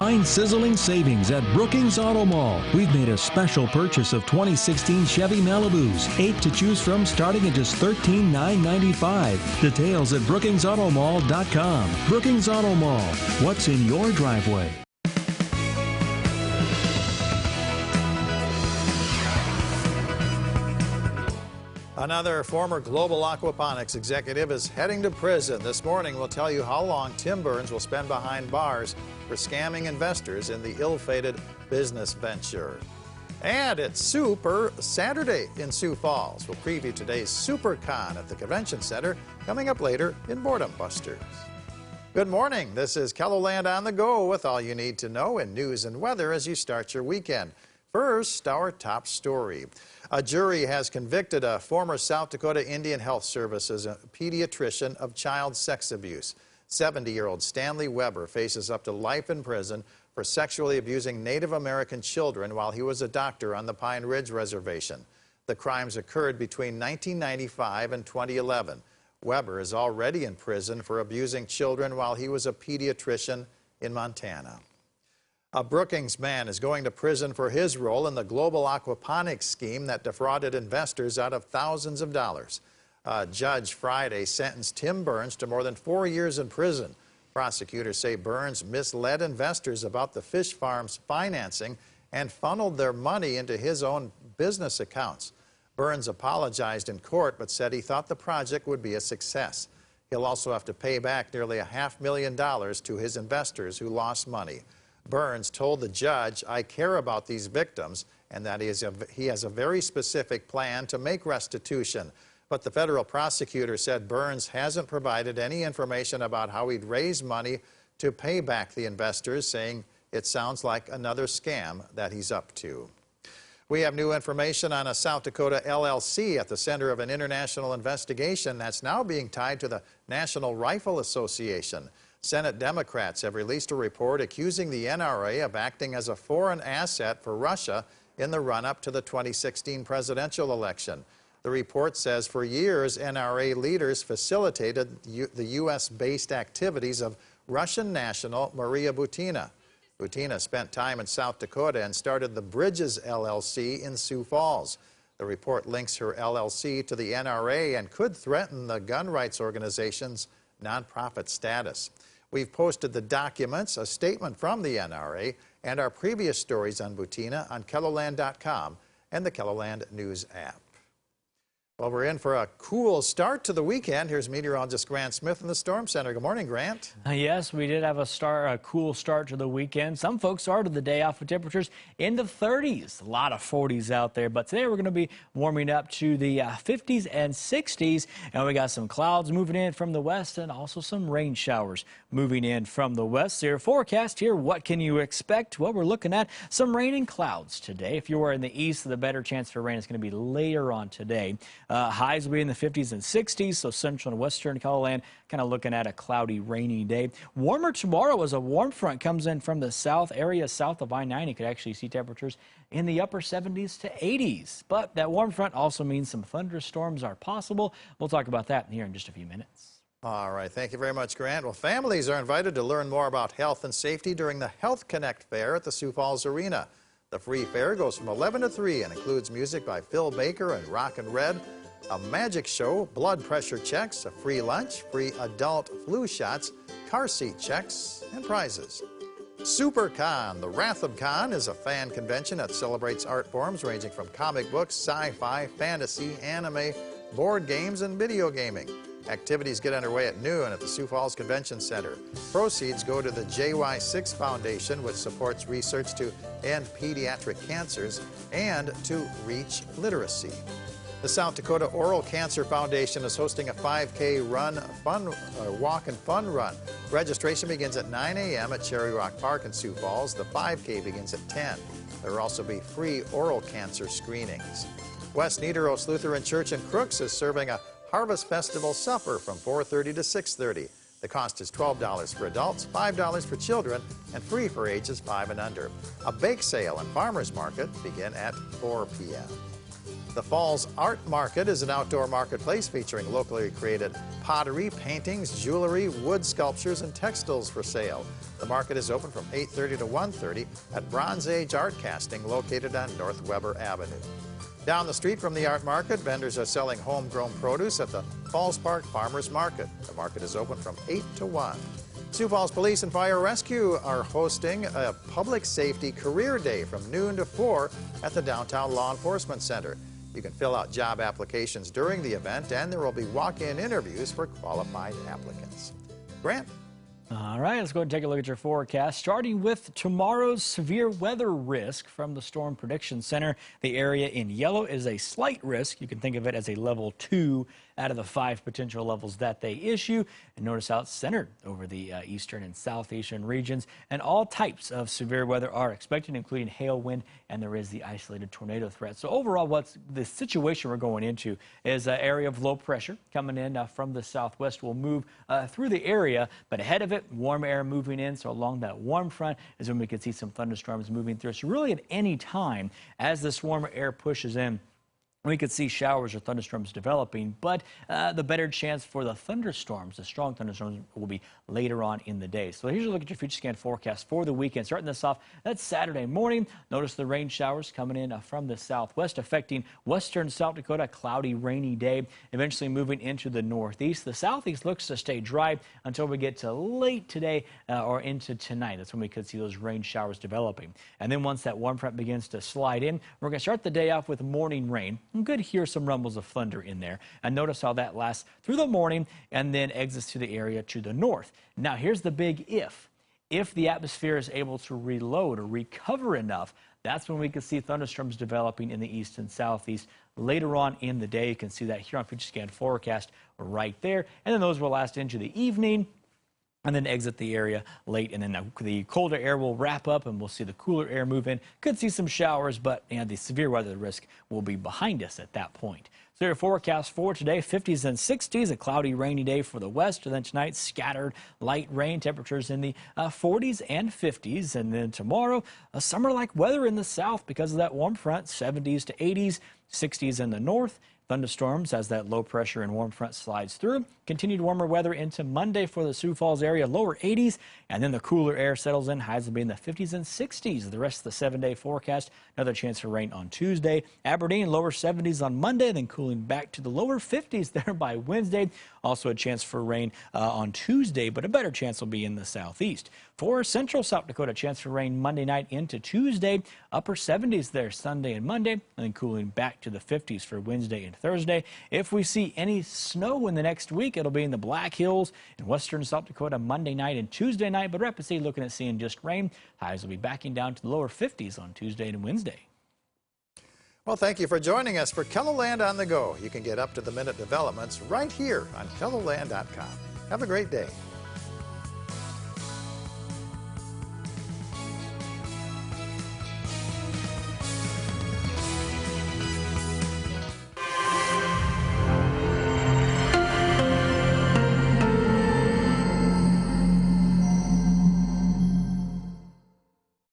Find sizzling savings at Brookings Auto Mall. We've made a special purchase of 2016 Chevy Malibus, 8 to choose from starting at just $13,995. Details at brookingsautomall.com. Brookings Auto Mall. What's in your driveway? Another former Global Aquaponics executive is heading to prison. This morning, we'll tell you how long Tim Burns will spend behind bars for scamming investors in the ill-fated business venture. And it's Super Saturday in Sioux Falls. We'll preview today's SuperCon at the Convention Center coming up later in Boredom Busters. Good morning. This is KELOLAND on the go with all you need to know in news and weather as you start your weekend. First, our top story. A jury has convicted a former South Dakota Indian Health Services pediatrician of child sex abuse. 70-year-old Stanley Weber faces up to life in prison for sexually abusing Native American children while he was a doctor on the Pine Ridge Reservation. The crimes occurred between 1995 and 2011. Weber is already in prison for abusing children while he was a pediatrician in Montana. A Brookings man is going to prison for his role in the global aquaponics scheme that defrauded investors out of thousands of dollars. A judge Friday sentenced Tim Burns to more than 4 years in prison. Prosecutors say Burns misled investors about the fish farm's financing and funneled their money into his own business accounts. Burns apologized in court but said he thought the project would be a success. He'll also have to pay back nearly $500,000 to his investors who lost money. Burns told the judge, "I care about these victims and that he has a very specific plan to make restitution." But the federal prosecutor said Burns hasn't provided any information about how he'd raise money to pay back the investors, saying it sounds like another scam that he's up to. We have new information on a South Dakota LLC at the center of an international investigation that's now being tied to the National Rifle Association. Senate Democrats have released a report accusing the NRA of acting as a foreign asset for Russia in the run-up to the 2016 presidential election. The report says for years, NRA leaders facilitated the U.S.-based activities of Russian national Maria Butina. Butina spent time in South Dakota and started the Bridges LLC in Sioux Falls. The report links her LLC to the NRA and could threaten the gun rights organization's nonprofit status. We've posted the documents, a statement from the NRA, and our previous stories on Butina on KELOLAND.com and the KELOLAND News app. Well, we're in for a cool start to the weekend. Here's meteorologist Grant Smith in the Storm Center. Good morning, Grant. Yes, we did have a cool start to the weekend. Some folks started the day off with temperatures in the 30s. A lot of 40s out there, but today we're going to be warming up to the 50s and 60s. And we got some clouds moving in from the west and also some rain showers moving in from the west. Your forecast here, what can you expect? Well, we're looking at some rain and clouds today. If you are in the east, the better chance for rain is going to be later on today. Highs will be in the 50s and 60s, so central and western KELOLAND kind of looking at a cloudy, rainy day. Warmer tomorrow as a warm front comes in from the south area south of I-90. You could actually see temperatures in the upper 70s to 80s. But that warm front also means some thunderstorms are possible. We'll talk about that here in just a few minutes. All right, thank you very much, Grant. Well, families are invited to learn more about health and safety during the Health Connect Fair at the Sioux Falls Arena. The free fair goes from 11 to 3 and includes music by Phil Baker and Rockin' Red, a magic show, blood pressure checks, a free lunch, free adult flu shots, car seat checks, and prizes. SuperCon, the Wrath of Con, is a fan convention that celebrates art forms ranging from comic books, sci-fi, fantasy, anime, board games, and video gaming. Activities get underway at noon at the Sioux Falls Convention Center. Proceeds go to the JY6 Foundation, which supports research to end pediatric cancers and to reach literacy. The South Dakota Oral Cancer Foundation is hosting a 5K walk and fun run. Registration begins at 9 a.m. at Cherry Rock Park in Sioux Falls. The 5K begins at 10. There will also be free oral cancer screenings. West Nidaros Lutheran Church in Crooks is serving a Harvest Festival supper from 4:30 to 6:30. The cost is $12 for adults, $5 for children, and free for ages 5 and under. A bake sale and farmers market begin at 4 p.m. The Falls Art Market is an outdoor marketplace featuring locally created pottery, paintings, jewelry, wood sculptures, and textiles for sale. The market is open from 8:30 to 1:30 at Bronze Age Art Casting located on North Weber Avenue. Down the street from the art market, vendors are selling homegrown produce at the Falls Park Farmers Market. The market is open from 8 to 1. Sioux Falls Police and Fire Rescue are hosting a public safety career day from noon to 4 at the Downtown Law Enforcement Center. You can fill out job applications during the event, and there will be walk-in interviews for qualified applicants. Grant? All right, let's go ahead and take a look at your forecast. Starting with tomorrow's severe weather risk from the Storm Prediction Center. The area in yellow is a slight risk. You can think of it as a level 2 out of the 5 potential levels that they issue. And notice how it's centered over the eastern and southeastern regions. And all types of severe weather are expected, including hail, wind, and there is the isolated tornado threat. So overall, what's the situation we're going into is an area of low pressure coming in from the southwest will move through the area, but ahead of it, warm air moving in. So along that warm front is when we could see some thunderstorms moving through. So really at any time as this warmer air pushes in, we could see showers or thunderstorms developing, but the better chance for the thunderstorms, the strong thunderstorms, will be later on in the day. So here's a look at your future scan forecast for the weekend. Starting this off, that's Saturday morning. Notice the rain showers coming in from the southwest, affecting western South Dakota. Cloudy, rainy day, eventually moving into the northeast. The southeast looks to stay dry until we get to late today or into tonight. That's when we could see those rain showers developing. And then once that warm front begins to slide in, we're going to start the day off with morning rain. You could hear some rumbles of thunder in there. And notice how that lasts through the morning and then exits to the area to the north. Now, here's the big if. If the atmosphere is able to reload or recover enough, that's when we can see thunderstorms developing in the east and southeast later on in the day. You can see that here on Future Scan forecast right there. And then those will last into the evening and then exit the area late, and then the colder air will wrap up and we'll see the cooler air move in. Could see some showers, but the severe weather risk will be behind us at that point. So your forecast for today, 50s and 60s, a cloudy, rainy day for the west, and then tonight, scattered light rain, temperatures in the 40s and 50s, and then tomorrow, a summer-like weather in the south because of that warm front, 70s to 80s, 60s in the north. Thunderstorms as that low pressure and warm front slides through. Continued warmer weather into Monday for the Sioux Falls area, lower 80s, and then the cooler air settles in. Highs will be in the 50s and 60s. The rest of the 7-day forecast, another chance for rain on Tuesday. Aberdeen, lower 70s on Monday, then cooling back to the lower 50s there by Wednesday. Also a chance for rain on Tuesday, but a better chance will be in the southeast. For central South Dakota, chance for rain Monday night into Tuesday. Upper 70s there Sunday and Monday, and then cooling back to the 50s for Wednesday and Thursday. If we see any snow in the next week, it'll be in the Black Hills in western South Dakota Monday night and Tuesday night, but Rapid City looking at seeing just rain. Highs will be backing down to the lower 50s on Tuesday and Wednesday. Well, thank you for joining us for KELOLAND on the Go. You can get up-to-the-minute developments right here on KELOLAND.com. Have a great day.